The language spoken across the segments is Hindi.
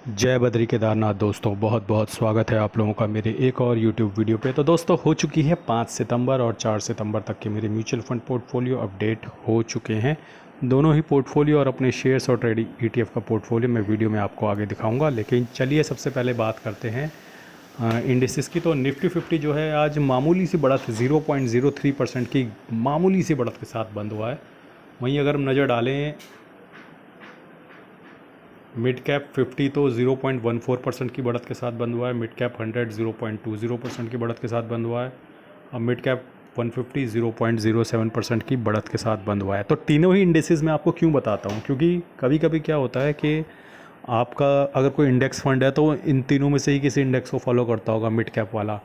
जय बद्री केदारनाथ दोस्तों, बहुत बहुत स्वागत है आप लोगों का मेरे एक और YouTube वीडियो पे। तो दोस्तों हो चुकी है 5 सितंबर और 4 सितंबर तक के मेरे म्यूचुअल फंड पोर्टफोलियो अपडेट हो चुके हैं। दोनों ही पोर्टफोलियो और अपने शेयर्स और ट्रेडिंग ETF का पोर्टफोलियो मैं वीडियो में आपको आगे दिखाऊंगा। लेकिन चलिए सबसे पहले बात करते हैं इंडिसेस की। तो निफ्टी 50 जो है आज मामूली सी बढ़त 0.03% की मामूली सी बढ़त के साथ बंद हुआ है। वहीं अगर हम नज़र डालें मिड कैप 50 तो 0.14% की बढ़त के साथ बंद हुआ है। मिड कैप 100 0.20% की बढ़त के साथ बंद हुआ है। अब मिड कैप 150 0.07% की बढ़त के साथ बंद हुआ है। तो तीनों ही इंडेक्सेस मैं आपको क्यों बताता हूँ, क्योंकि कभी कभी क्या होता है कि आपका अगर कोई इंडेक्स फंड है तो इन तीनों में से ही किसी इंडेक्स को फॉलो करता होगा मिड कैप वाला,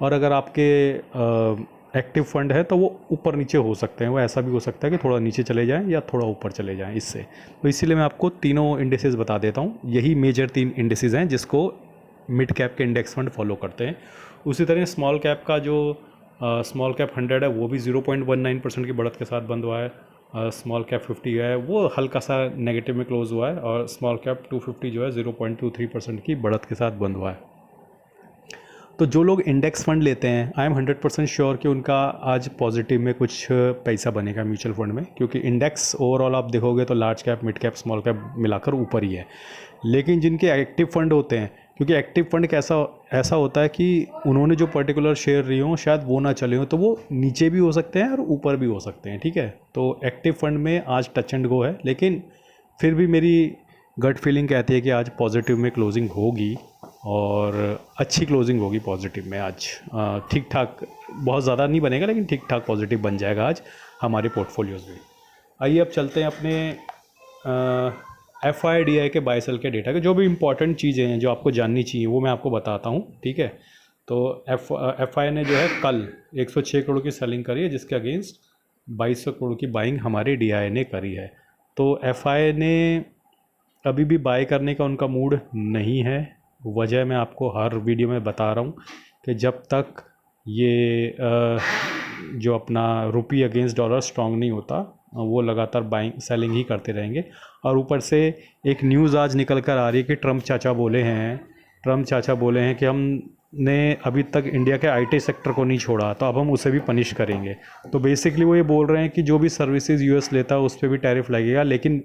और अगर आपके एक्टिव फंड है तो वो ऊपर नीचे हो सकते हैं। वो ऐसा भी हो सकता है कि थोड़ा नीचे चले जाएं या थोड़ा ऊपर चले जाएं इससे। तो इसीलिए मैं आपको तीनों इंडेक्सेस बता देता हूँ। यही मेजर 3 इंडेक्सेस हैं जिसको मिड कैप के इंडेक्स फंड फॉलो करते हैं। उसी तरह स्मॉल कैप का जो स्मॉल कैप 100 है वो भी 0.19% की बढ़त के साथ बंद हुआ है। स्मॉल कैप 50 है वो हल्का सा नेगेटिव में क्लोज हुआ है, और स्मॉल कैप 250 जो है 0.23% की बढ़त के साथ बंद हुआ है। तो जो लोग इंडेक्स फंड लेते हैं, आई एम 100% श्योर कि उनका आज पॉजिटिव में कुछ पैसा बनेगा म्यूचुअल फंड में, क्योंकि इंडेक्स ओवरऑल आप देखोगे तो large cap mid cap small cap मिलाकर ऊपर ही है। लेकिन जिनके एक्टिव फंड होते हैं, क्योंकि एक्टिव फंड कैसा ऐसा होता है कि उन्होंने जो पर्टिकुलर शेयर लिए हों शायद वो ना चले हों, तो वो नीचे भी हो सकते हैं और ऊपर भी हो सकते हैं। ठीक है, तो एक्टिव फंड में आज टच एंड गो है, लेकिन फिर भी मेरी गट फीलिंग कहती है कि आज पॉजिटिव में क्लोजिंग होगी और अच्छी क्लोजिंग होगी पॉजिटिव में आज। ठीक ठाक, बहुत ज़्यादा नहीं बनेगा लेकिन ठीक ठाक पॉजिटिव बन जाएगा आज हमारे पोर्टफोलियोज़ में। आइए अब चलते हैं अपने FIDI के बाय सेल के डेटा के। जो भी इंपॉर्टेंट चीज़ें हैं जो आपको जाननी चाहिए वो मैं आपको बताता हूँ। ठीक है, तो FI ने जो है कल 106 करोड़ की सेलिंग करी है, जिसके अगेंस्ट 2200 करोड़ की बाइंग हमारे DI ने करी है। तो FI ने अभी भी बाय करने का उनका मूड नहीं है। वजह मैं आपको हर वीडियो में बता रहा हूँ कि जब तक ये जो अपना रुपी अगेंस्ट डॉलर स्ट्रांग नहीं होता वो लगातार बाइंग सेलिंग ही करते रहेंगे। और ऊपर से एक न्यूज़ आज निकल कर आ रही है कि ट्रम्प चाचा बोले हैं कि हमने अभी तक इंडिया के IT सेक्टर को नहीं छोड़ा, तो अब हम उसे भी पनिश करेंगे। तो बेसिकली वो ये बोल रहे हैं कि जो भी सर्विसेज US लेता है उस पर भी टैरिफ लगेगा, लेकिन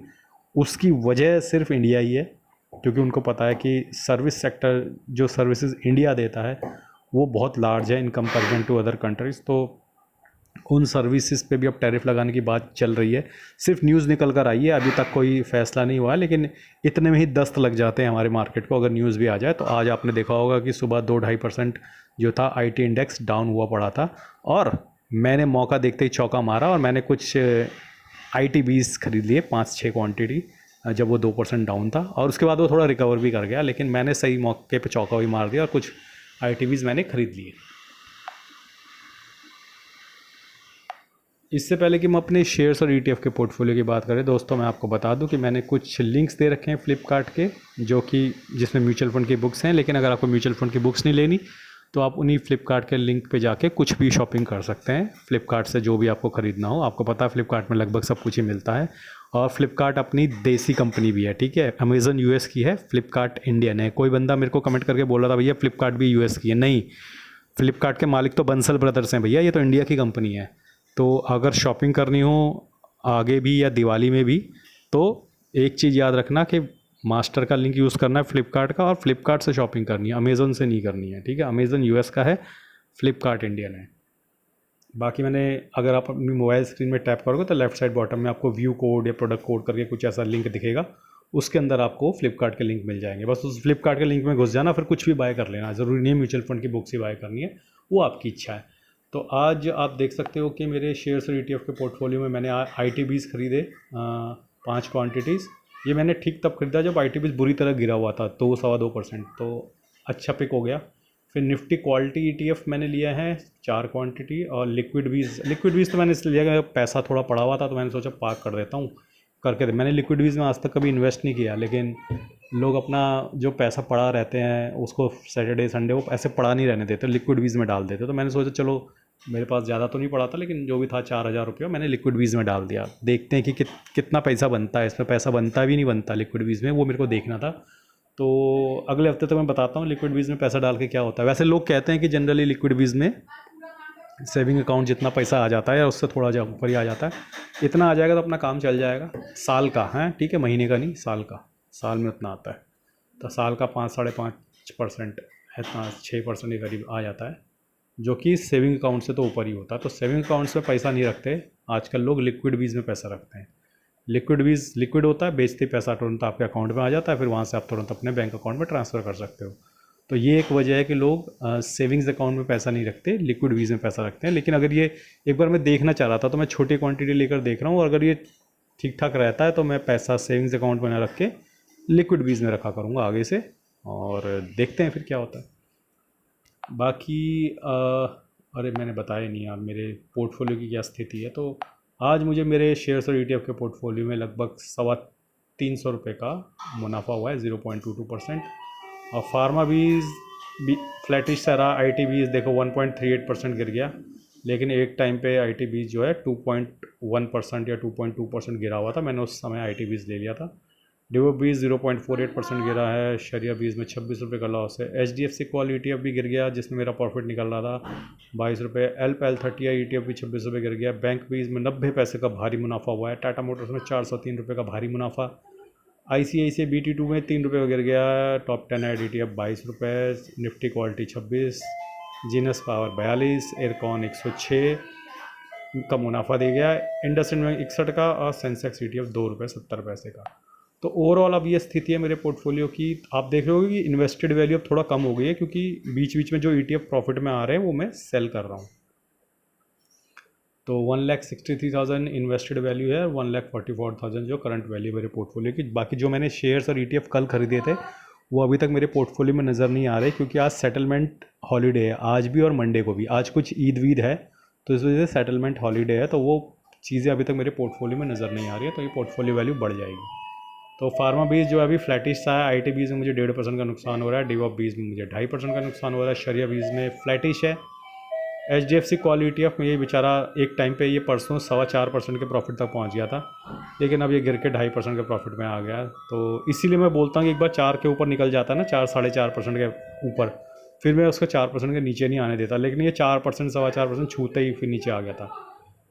उसकी वजह सिर्फ इंडिया ही है, क्योंकि उनको पता है कि सर्विस सेक्टर जो सर्विसेज इंडिया देता है वो बहुत लार्ज है in comparison to other countries. तो उन सर्विसेज पे भी अब टैरिफ लगाने की बात चल रही है। सिर्फ न्यूज़ निकल कर आई है, अभी तक कोई फैसला नहीं हुआ है, लेकिन इतने में ही दस्त लग जाते हैं हमारे मार्केट को अगर न्यूज़ भी आ जाए। तो आज आपने देखा होगा कि सुबह 2-2.5% जो था IT इंडेक्स डाउन हुआ पड़ा था, और मैंने मौका देखते ही चौका मारा और मैंने कुछ IT20 खरीद लिए 5-6 क्वांटिटी जब वो 2% डाउन था, और उसके बाद वो थोड़ा रिकवर भी कर गया, लेकिन मैंने सही मौके पे चौका भी मार दिया और कुछ IT20 मैंने खरीद लिए। इससे पहले कि हम अपने शेयर्स और ETF के पोर्टफोलियो की बात करें दोस्तों, मैं आपको बता दूं कि मैंने कुछ लिंक्स दे रखे हैं फ्लिपकार्ट के, जो कि जिसमें म्यूचुअल फंड की बुक्स हैं। लेकिन अगर आपको म्यूचुअल फंड की बुक्स नहीं लेनी तो आप उन्हीं फ्लिपकार्ट के लिंक पे जाके कुछ भी शॉपिंग कर सकते हैं फ्लिपकार्ट से, जो भी आपको ख़रीदना हो। आपको पता है फ्लिपकार्ट में लगभग सब कुछ ही मिलता है, और फ्लिपकार्ट अपनी देसी कंपनी भी है। ठीक है, अमेज़न US की है, फ्लिपकार्ट इंडियन है। कोई बंदा मेरे को कमेंट करके बोल रहा था भैया फ्लिपकार्ट भी US की है। नहीं, फ्लिपकार्ट के मालिक तो बंसल ब्रदर्स हैं भैया, ये तो इंडिया की कंपनी है। तो अगर शॉपिंग करनी हो आगे भी या दिवाली में भी, तो एक चीज़ याद रखना कि मास्टर का लिंक यूज़ करना है फ्लिपकार्ट का, और फ्लिपकार्ट से शॉपिंग करनी है, अमेज़न से नहीं करनी है। ठीक है, अमेज़न US का है, फ्लिपकार्ट इंडियन है। बाकी मैंने, अगर आप अपनी मोबाइल स्क्रीन में टैप करोगे तो लेफ्ट साइड बॉटम में आपको व्यू कोड या प्रोडक्ट कोड करके कुछ ऐसा लिंक दिखेगा, उसके अंदर आपको फ्लिपकार्ट के लिंक मिल जाएंगे। बस उस फ्लिपकार्ट के लिंक में घुस जाना, फिर कुछ भी बाय कर लेना। ज़रूरी नहीं म्यूचुअल फंड की बुक्स ही बाय करनी है, वो आपकी इच्छा है। तो आज आप देख सकते हो कि मेरे शेयर्स और ETF के पोर्टफोलियो में मैंने IT20 खरीदे 5 क्वांटिटीज़। ये मैंने ठीक तब खरीदा जब IT20 बुरी तरह गिरा हुआ था, 2-2.25%, तो अच्छा पिक हो गया। फिर निफ्टी क्वालिटी ETF मैंने लिया है 4 क्वांटिटी, और लिक्विड बीज तो मैंने इसलिए लिया कि पैसा थोड़ा पड़ा हुआ था तो मैंने सोचा पार्क कर देता हूँ करके। मैंने लिक्विड बीज में आज तक कभी इन्वेस्ट नहीं किया, लेकिन लोग अपना जो पैसा पड़ा रहते हैं उसको सैटरडे संडे वो ऐसे पड़ा नहीं रहने देते, लिक्विड बीज में डाल देते। तो मैंने सोचा चलो, मेरे पास ज़्यादा तो नहीं पड़ा था लेकिन जो भी था 4000 रुपये मैंने लिक्विड बीज में डाल दिया। देखते हैं कि कितना पैसा बनता है इसमें। पैसा बनता भी नहीं बनता लिक्विड बीज में, वो मेरे को देखना था। तो अगले हफ्ते तक मैं बताता हूँ लिक्विड बीज में पैसा डाल के क्या होता है। वैसे लोग कहते हैं कि जनरली लिक्विड बीज में सेविंग अकाउंट जितना पैसा आ जाता है या उससे थोड़ा जा ऊपर ही आ जाता है, इतना आ जाएगा तो अपना काम चल जाएगा। साल का है, ठीक है, महीने का नहीं, साल का, साल में उतना आता है। तो साल का 5-5.5% इतना 6% के करीब आ जाता है, जो कि सेविंग अकाउंट से तो ऊपर ही होता है। तो सेविंग अकाउंट्स में पैसा नहीं रखते आजकल लोग, लिक्विड बीज में पैसा रखते हैं। लिक्विड बीज लिक्विड होता है, बेचते पैसा तुरंत आपके अकाउंट में आ जाता है, फिर वहाँ से आप तुरंत अपने बैंक अकाउंट में ट्रांसफ़र कर सकते हो। तो ये एक वजह है कि लोग सेविंग्स अकाउंट में पैसा नहीं रखते, लिक्विड बीज में पैसा रखते हैं। लेकिन अगर ये एक बार मैं देखना चाह रहा था, तो मैं छोटी क्वांटिटी लेकर देख रहा हूँ, और अगर ये ठीक ठाक रहता है तो मैं पैसा सेविंग्स अकाउंट में ना रख के लिक्विड बीज में रखा करूँगा आगे से, और देखते हैं फिर क्या होता है। बाकी अरे मैंने बताया नहीं यार मेरे पोर्टफोलियो की क्या स्थिति है। तो आज मुझे मेरे शेयर्स और ETF के पोर्टफोलियो में लगभग 325 रुपये का मुनाफा हुआ है, 0.22%। और फार्मा बीज भी फ्लैटिश सा रहा। IT बीज देखो 1.38% गिर गया, लेकिन एक टाइम पे IT बीज जो है 2.1% या 2.2% गिरा हुआ था, मैंने उस समय IT बीज ले लिया था। डिवो बीज 0.48% गिरा है। शरिया बीज में 26 रुपये का लॉस है। HDFC कॉल ETF भी गिर गया, जिसमें मेरा प्रॉफिट निकल रहा था 22 रुपये। LPL30 ETF भी 26 रुपये गिर गया। बैंक बीज में 90 पैसे का भारी मुनाफा हुआ है। टाटा मोटर्स में 403 रुपये का भारी मुनाफा। ICICI BT2 में 3 रुपये का गिर गया। टॉप 10 ऐड ETF 22 रुपये। Nifty quality 26, genus power 42, aircon 106 का मुनाफा दे गया। इंडसइंड बैंक 61 का, और सेंसेक्स ETF 2 रुपये 70 पैसे का। तो ओवरऑल अब ये स्थिति है मेरे पोर्टफोलियो की। आप देख रहे हो कि इन्वेस्टेड वैल्यू अब थोड़ा कम हो गई है, क्योंकि बीच बीच में जो ETF प्रॉफिट में आ रहे हैं वो मैं सेल कर रहा हूँ। तो 1,63,000 इन्वेस्टेड वैल्यू है, 1,44,000 जो करंट वैल्यू मेरे पोर्टफोलियो की। बाकी जो मैंने शेयर्स और ETF कल खरीदे थे वो अभी तक मेरे पोर्टफोलियो में नज़र नहीं आ रहे, क्योंकि आज सेटलमेंट हॉलीडे है, आज भी और मंडे को भी। आज कुछ ईद वीद है, तो इस वजह से सेटलमेंट हॉलीडे है, तो वो चीज़ें अभी तक मेरे पोर्टफोलियो में नज़र नहीं आ रही है, तो ये पोर्टफोलियो वैल्यू बढ़ जाएगी। तो फार्मा बीज जो है अभी फ्लैटिश सा है। IT बीज में मुझे 1.5% का नुकसान हो रहा है। डिवॉप बीज में मुझे 2.5% का नुकसान हो रहा है। शरिया बीज में फ्लैटिश है। HDFC कॉल ETF में ये बेचारा एक टाइम पे ये परसों 4.25% के प्रॉफिट तक पहुंच गया था, लेकिन अब ये गिर के 2.5% के प्रॉफिट में आ गया। तो इसीलिए मैं बोलता हूँ कि एक बार 4 के ऊपर निकल जाता है ना, 4-4.5% के ऊपर, फिर मैं उसको 4% के नीचे नहीं आने देता। लेकिन ये 4%, 4.25% छूते ही फिर नीचे आ गया था।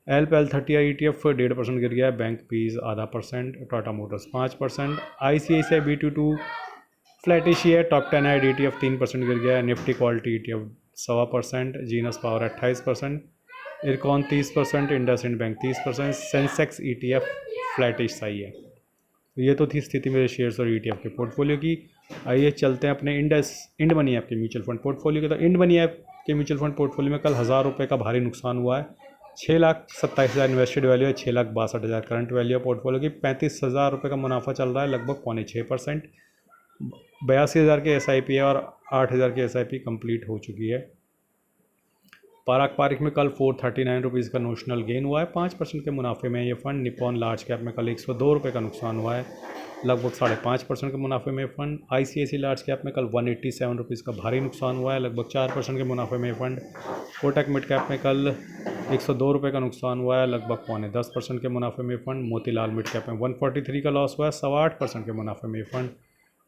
LPL30 ETF 1.5% गिर गया है। बैंक पीज 0.5%। Tata Motors 5%। ICICI BT2 flattish ही है। टॉप 10 ऐड ETF 3% गिर गया है। Nifty quality ETF 1.25%। Genus power 28%। IRCON 30%। IndusInd bank 30%। Sensex ETF flattish सही है। तो ये तो थी स्थिति मेरे शेयर्स और ETF के पोर्टफोलियो की। आइए चलते हैं अपने इंड मनी ऐप के म्यूचुअल फंड पोर्टफोलियो के। तो इंड मनी ऐप के म्यूचुअल फंड पोर्टफोलियो में कल 1,000 रुपये का भारी नुकसान हुआ है। 6,27,000 इन्वेस्टेड वैल्यू है। 6,62,000 करंट वैल्यू है पोर्टफोलियो की। 35,000 रुपये का मुनाफा चल रहा है, लगभग 0.6%। 82,000 की SIP है, और 8,000 की SIP कंप्लीट हो चुकी है। पारिक में कल 439 रुपीज़ का नोशनल गेन हुआ है। 5% के मुनाफे में ये फ़ंड। निपॉन लार्ज कैप में कल 102 रुपये का नुकसान हुआ है, लगभग 5.5% के मुनाफे में फ़ंड। ICICI लार्ज कैप में कल 187 रुपीज़ का भारी नुकसान हुआ है, लगभग 4% के मुनाफे में फ़ंड। कोटक मिड कैप में कल 102 रुपये का नुकसान हुआ है, लगभग 9.5% के मुनाफे में फ़ंड। मोतीलाल मिड कैप में 143 का लॉस हुआ है, 8.25% के मुनाफे में फ़ंड।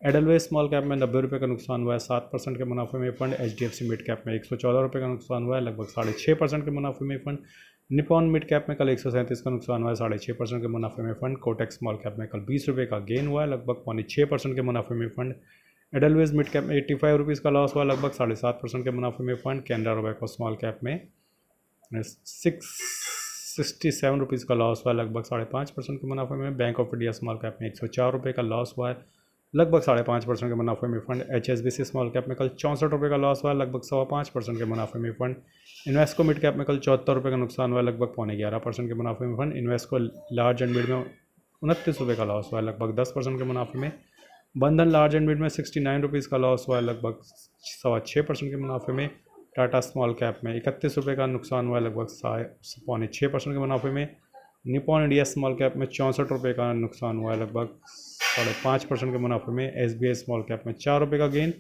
एडलवेज स्मॉल कैप में 90 रुपये का नुकसान हुआ है, 7% के मुनाफे में फ़ंड। HDFC मिड कैप में 114 रुपये का नुकसान हुआ है, लगभग 6.5% के मुनाफे में फ़ंड। निपॉन मिड कैप में कल 137 का नुकसान हुआ है, 6.5% के मुनाफे में फ़ंड। कोटक स्मॉल कैप में कल 20 रुपये का गेन हुआ है, लगभग 6.5% के मुनाफे में फ़ंड। एडलवेज मिड कैप में 85 रुपीज़ का लॉस हुआ, लगभग 7.5% के मुनाफे में fund. Canara Robeco small cap में 667 रुपीज़ का लॉस हुआ, लगभग 5.5% के मुनाफे में। Bank of India small cap में 104 रुपये का लॉस हुआ है, लगभग 5.5% के मुनाफे में फ़ंड। HSBC स्मॉल कैप में कल 64 रुपये का लॉस हुआ, लगभग 5.25% के मुनाफे में फ़ंड। इन्वेस्को मिड कैप में कल 74 रुपये का नुकसान हुआ, लगभग 11.5% के मुनाफे में fund. Invesco large and mid में 29 रुपये का लॉस हुआ है, लगभग 10% के मुनाफे में। बंधन लार्ज एंड मिड में 69 रुपीज़ का लॉस हुआ है, लगभग 6.25% के मुनाफे में। टाटा स्मॉल कैप में 31 रुपये का नुकसान हुआ है, लगभग 6.5% के मुनाफे में। निपॉन इंडिया स्मॉल कैप में 64 रुपये का नुकसान हुआ है, लगभग 5.5% के मुनाफे में। SBI स्मॉल कैप में 4 रुपये का गेन,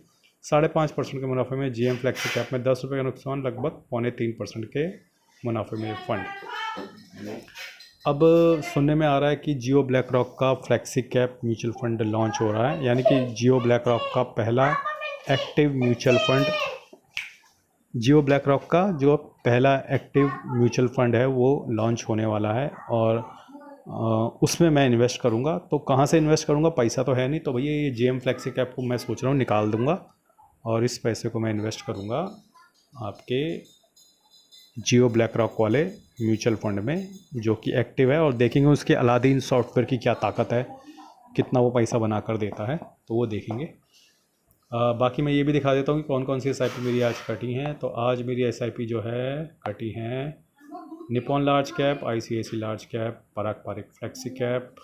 5.5% के मुनाफे में। GM फ्लेक्सी कैप में 10 रुपये का नुकसान, लगभग 3.25% के मुनाफे में फ़ंड। अब सुनने में आ रहा है कि जियो ब्लैक रॉक का flexi cap mutual fund launch हो रहा है, यानी कि जियो ब्लैक रॉक का पहला एक्टिव म्यूचुअल फंड, जियो ब्लैक रॉक का जो पहला एक्टिव म्यूचुअल फंड है वो लॉन्च होने वाला है। और उसमें मैं इन्वेस्ट करूँगा। तो कहाँ से इन्वेस्ट करूँगा, पैसा तो है नहीं, तो भैया ये जेएम फ्लेक्सी कैप को मैं सोच रहा हूँ निकाल दूँगा और इस पैसे को मैं इन्वेस्ट करूँगा आपके जियो ब्लैक रॉक वाले म्यूचुअल फंड में, जो कि एक्टिव है। और देखेंगे उसके अलादीन सॉफ्टवेयर की क्या ताकत है, कितना वो पैसा बना कर देता है, तो वो देखेंगे। बाकी मैं ये भी दिखा देता हूँ कि कौन कौन सी एसआईपी मेरी आज कटी हैं। तो आज मेरी एसआईपी जो है कटी हैं Nippon large cap, ICICI large cap, Parag Parikh flexi cap,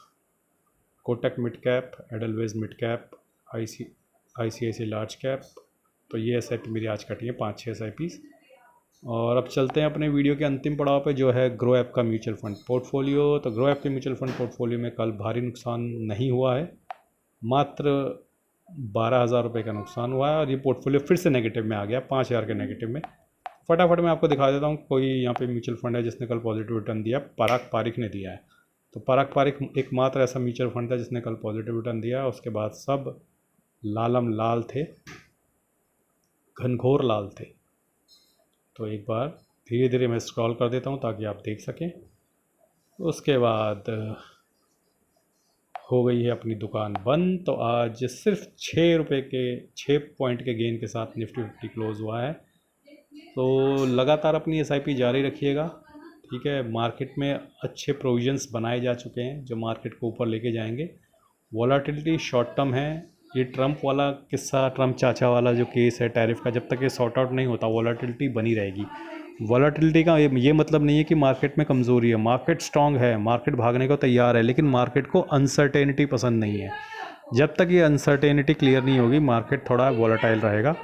Kotak mid cap, Edelweiss mid cap, ICICI large cap. तो ये एसआईपी मेरी आज कटी है 5-6 एसआईपीज़। और अब चलते हैं अपने वीडियो के अंतिम पड़ाव पे, जो है ग्रो ऐप का म्यूचुअल फंड पोर्टफोलियो। तो ग्रो ऐप के म्यूचुअल फंड पोर्टफोलियो में कल भारी नुकसान नहीं हुआ है, मात्र 12,000 रुपये का नुकसान हुआ है। और ये पोर्टफोलियो फिर से नेगेटिव में आ गया, 5,000 के नेगेटिव में। फटाफट मैं आपको दिखा देता हूँ कोई यहाँ पे म्यूचुअल फंड है जिसने कल पॉजिटिव रिटर्न दिया। पराग पारिक ने दिया है। तो पराग पारिक एकमात्र ऐसा म्यूचुअल फंड था जिसने कल पॉजिटिव रिटर्न दिया। उसके बाद सब लालम लाल थे, घनघोर लाल थे। तो एक बार धीरे धीरे मैं स्क्रॉल कर देता हूँ ताकि आप देख सकें। उसके बाद हो गई है अपनी दुकान बंद। तो आज सिर्फ 6 पॉइंट के गेन के साथ निफ्टी 50 क्लोज़ हुआ है। तो लगातार अपनी एसआईपी जारी रखिएगा, ठीक है। मार्केट में अच्छे प्रोविजंस बनाए जा चुके हैं जो मार्केट को ऊपर लेके जाएंगे। वॉलेटिलिटी शॉर्ट टर्म है। ये ट्रंप वाला किस्सा, ट्रंप चाचा वाला जो केस है टैरिफ का, जब तक ये सॉर्ट आउट नहीं होता वॉलेटिलिटी बनी रहेगी। वॉलेटिलिटी का ये मतलब नहीं है कि मार्केट में कमज़ोरी है। मार्केट स्ट्रांग है, मार्केट भागने को तैयार है, लेकिन मार्केट को अनसर्टेनिटी पसंद नहीं है। जब तक ये अनसर्टेनिटी क्लियर नहीं होगी मार्केट थोड़ा वॉलेटाइल रहेगा।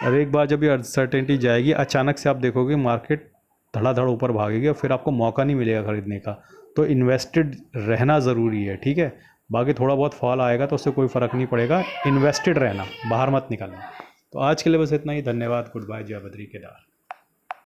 और एक बार जब ये अनसर्टेनिटी जाएगी, अचानक से आप देखोगे मार्केट धड़ाधड़ ऊपर भागेगी और फिर आपको मौका नहीं मिलेगा खरीदने का। तो इन्वेस्टेड रहना ज़रूरी है, ठीक है। बाकी थोड़ा बहुत फॉल आएगा तो उससे कोई फ़र्क नहीं पड़ेगा, इन्वेस्टेड रहना, बाहर मत निकलना। तो आज के लिए बस इतना ही। धन्यवाद, गुड बाय, जय बद्री केदार।